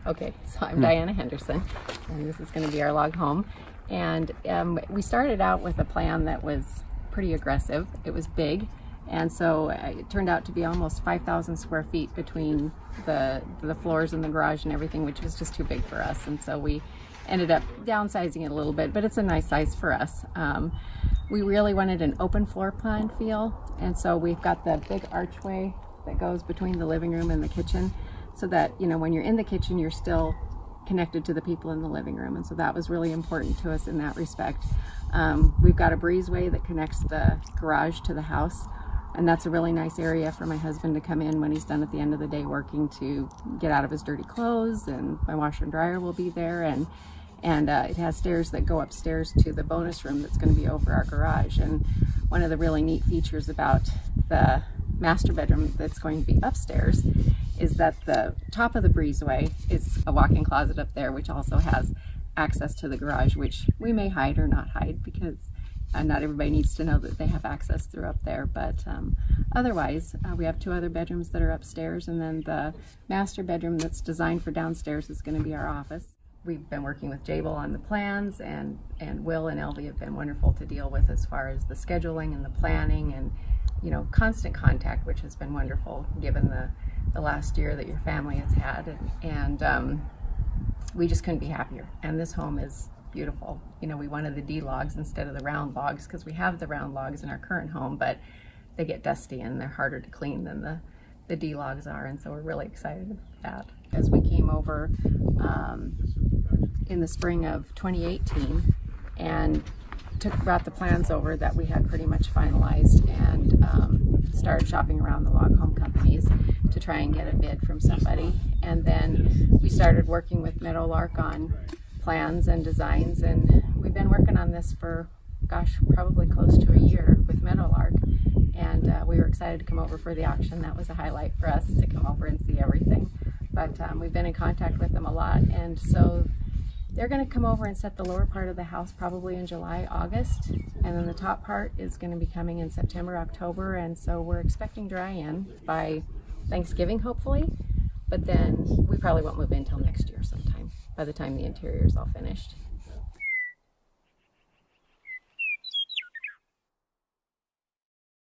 Okay, so I'm Diana Henderson, and this is going to be our log home. And we started out with a plan that was pretty aggressive. It was big, and so it turned out to be almost 5,000 square feet between the floors and the garage and everything, which was just too big for us. And so we ended up downsizing it a little bit, but it's a nice size for us. We really wanted an open floor plan feel, and so we've got the big archway that goes between the living room and the kitchen, so that, you know, when you're in the kitchen, you're still connected to the people in the living room. And so that was really important to us in that respect. We've got a breezeway that connects the garage to the house, and that's a really nice area for my husband to come in when he's done at the end of the day working, to get out of his dirty clothes, and my washer and dryer will be there. And it has stairs that go upstairs to the bonus room that's going to be over our garage. And one of the really neat features about the master bedroom that's going to be upstairs is that the top of the breezeway is a walk-in closet up there, which also has access to the garage, which we may hide or not hide, because not everybody needs to know that they have access through up there. But otherwise, we have 2 other bedrooms that are upstairs, and then the master bedroom that's designed for downstairs is going to be our office. We've been working with Jabel on the plans, and Will and Elvie have been wonderful to deal with as far as the scheduling and the planning, and, you know, constant contact, which has been wonderful given the last year that your family has had. And we just couldn't be happier. And this home is beautiful. You know, we wanted the D logs instead of the round logs, because we have the round logs in our current home, but they get dusty and they're harder to clean than the D logs are. And so we're really excited about that. As we came over in the spring of 2018 and brought the plans over that we had pretty much finalized, and started shopping around the log home companies to try and get a bid from somebody. And then we started working with Meadowlark on plans and designs, and we've been working on this for, gosh, probably close to a year with Meadowlark. And we were excited to come over for the auction. That was a highlight for us, to come over and see everything. But we've been in contact with them a lot, and so they're going to come over and set the lower part of the house probably in July, August, and then the top part is going to be coming in September, October. And so we're expecting dry-in by Thanksgiving, hopefully, but then we probably won't move in until next year sometime, by the time the interior is all finished.